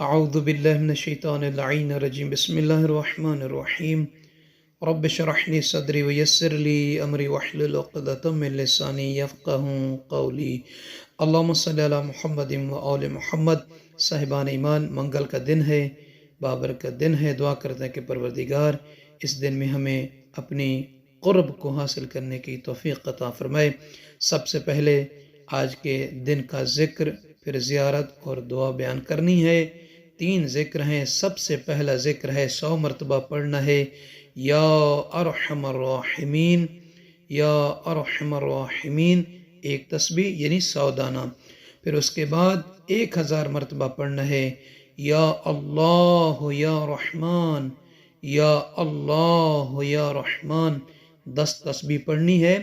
اعوذ باللہ من الشیطان اللعین الرجیم بسم اللہ الرحمن الرحیم رب اشرح لی صدری ویسر لی امری واحلل عقدۃ من لسانی یفقہوا قولی اللہم صلی علی محمد و آل محمد۔ صاحبان ایمان، منگل کا دن ہے، بابرکت دن ہے۔ دعا کرتے ہیں کہ پروردگار اس دن میں ہمیں اپنی قرب کو حاصل کرنے کی توفیق عطا فرمائے۔ سب سے پہلے آج کے دن کا ذکر، پھر زیارت اور دعا بیان کرنی ہے۔ 3 ذکر ہیں۔ سب سے پہلا ذکر ہے 100 مرتبہ پڑھنا ہے یا ارحم الراحمین، یا ارحم الراحمین، ایک تسبیح یعنی 100 دانہ۔ پھر اس کے بعد 1000 مرتبہ پڑھنا ہے یا اللہ یا رحمان، یا اللہ یا رحمان، 10 تسبیح پڑھنی ہے۔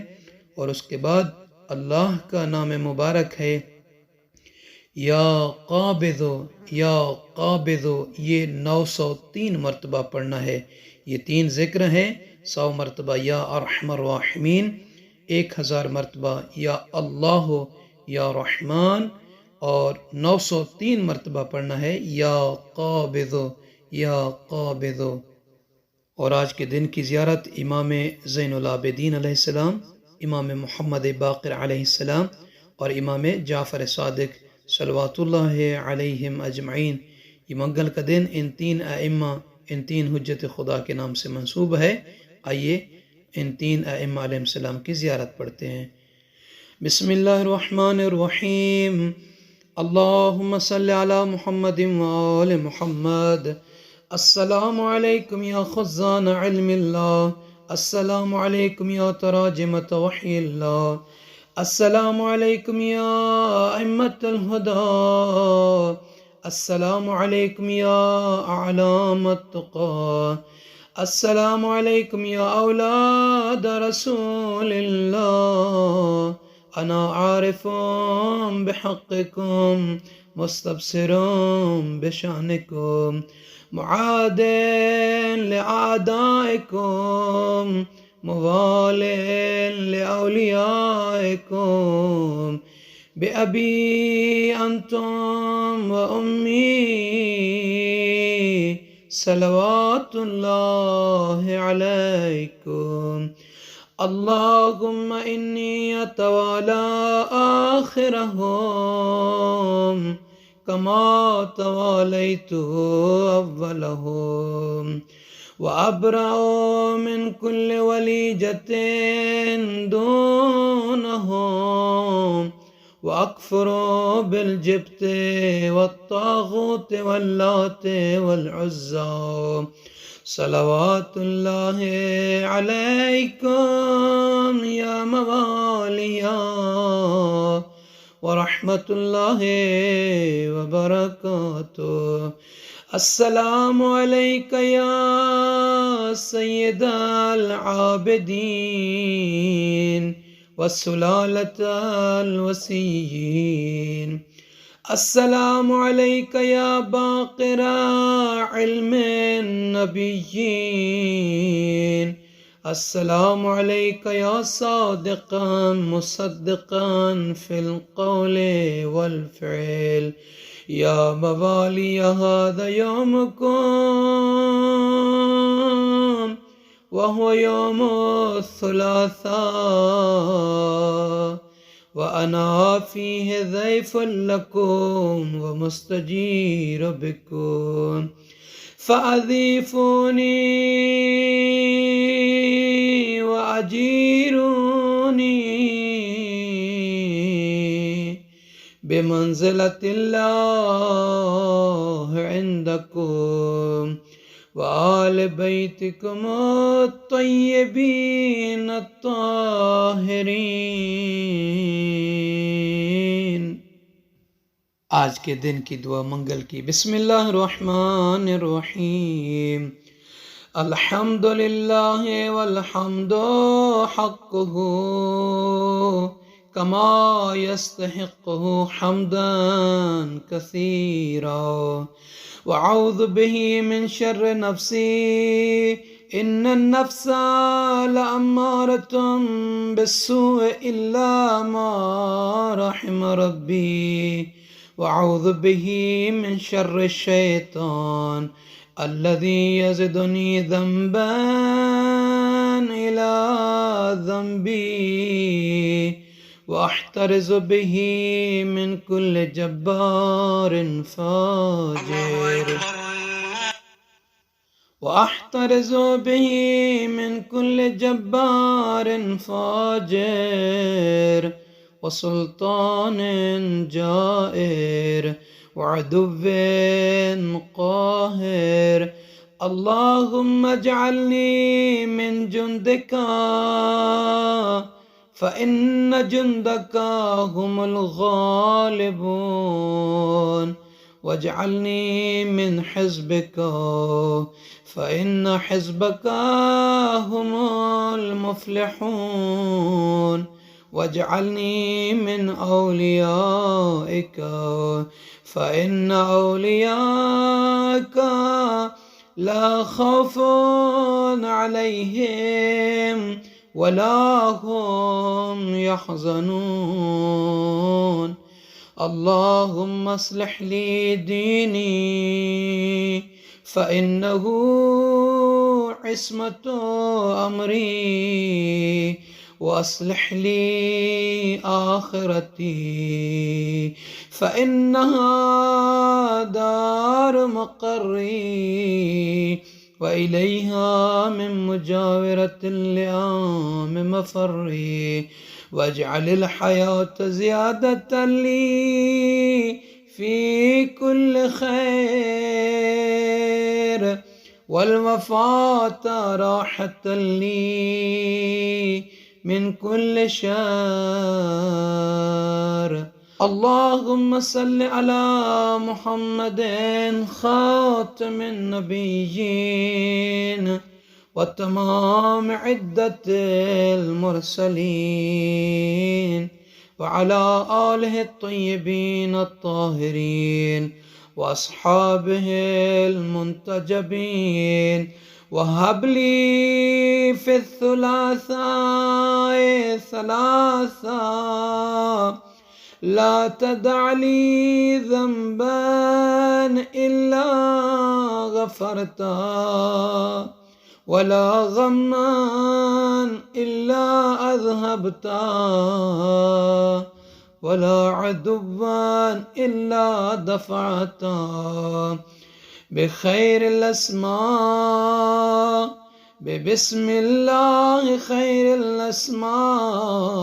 اور اس کے بعد اللہ کا نام مبارک ہے یا قابض، یا قابض، یہ 903 مرتبہ پڑھنا ہے۔ یہ 3 ذکر ہیں، 100 مرتبہ یا ارحم الراحمین، 1000 مرتبہ یا اللہ یا رحمان، اور 903 مرتبہ پڑھنا ہے یا قابض، یا قابض۔ اور آج کے دن کی زیارت امام زین العابدین علیہ السلام، امام محمد باقر علیہ السلام اور امام جعفر صادق صلوات اللہ علیہم اجمعین۔ یہ منگل کا دن ان 3 ائمہ، ان 3 حجت خدا کے نام سے منسوب ہے۔ آئیے ان 3 ائمہ علیہ السلام کی زیارت پڑھتے ہیں۔ بسم اللہ الرحمن الرحیم، اللہم صلی علی محمد و آل محمد۔ السلام علیکم یا خزان علم اللہ، السلام علیکم یا تراجمۃ وحی اللہ، السلام علیکم یا ائمۃ الہدی، السلام علیکم یا اعلام التقی، السلام علیکم یا اولاد رسول اللہ، انا عارف بحقکم مستبصر بشانکم، معاد لأعدائکم موال لأولیائکم، بأبی انتم و امی صلوات اللہ علیکم، اللہم انی اتوالا آخرہم کما توالیت اولہم، وابرأ من کل ولیجۃ دونہم، وَأَكْفُرُ بِالْجِبْتِ وَالطَّاغُوتِ وَاللَّاتِ وَالْعُزَّى، صلوات اللہ علیکم یا موالیا ورحمۃ اللہ وبرکاتہ۔ السلام علیک یا سید العابدین والسلالة الوسیین، السلام علیک یا باقر علم النبیین، السلام علیک یا صادقا مصدقا فی القول والفعل، یا موالی هذا یومکم وهو يوم الثلاثاء، وأنا فيه ضيف لكم ومستجير بكم، فأضيفوني وأجيروني بمنزلة الله عندكم وآل بیتکم الطیبین الطاہرین۔ آج کے دن کی دعا منگل کی۔ بسم اللہ الرحمن الرحیم، الحمد للہ والحمد حقہ کما یستحقہ حمدا کثیرا، وأعوذ به من شر نفسي إن النفس لأمارة بالسوء إلا ما رحم ربي، وأعوذ به من شر الشيطان الذي يزدني ذنبا إلى ذنبي وأحترز به من كل جبار فاجر وأحترز به من كل جبار فاجر وسلطان جائر وعدو قاهر. اللهم اجعلني من جندك فإن جندك هم الغالبون، واجعلني من حزبك فإن حزبك هم المفلحون، واجعلني من أوليائك فإن أوليائك لا خوف عليهم ولا هم يحزنون. اللهم اصلح لي ديني فإنه عصمة أمري، وأصلح لي آخرتي فإنها دار مقري، وإليها من مجاورة اللئام مفري. واجعل الحياة زيادة لي في كل خير، والوفاة راحة لي من كل شر. اللهم صل على محمد خاتم النبيين وتمام عدة المرسلين، وعلى آله الطيبين الطاهرين وأصحابه المنتجبين. وهب لي في الثلاثاء ثلاثا، لا تدع لي ذنبا إلا غفرته، ولا غما إلا أذهبته، ولا عدوا إلا دفعته، بخير الأسماء، ببسم الله خير الأسماء،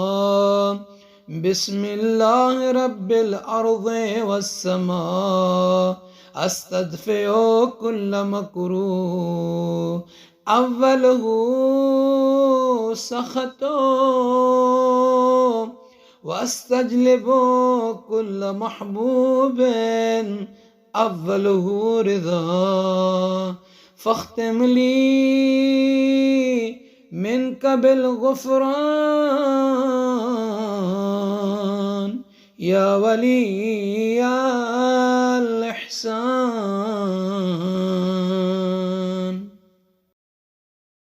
بسم الله رب الأرض والسماء. أستدفئ كل مكروه أوله سخط، وأستجلب كل محبوب أوله رضا. فاختم لي منك بالغفران يا ولي الإحسان.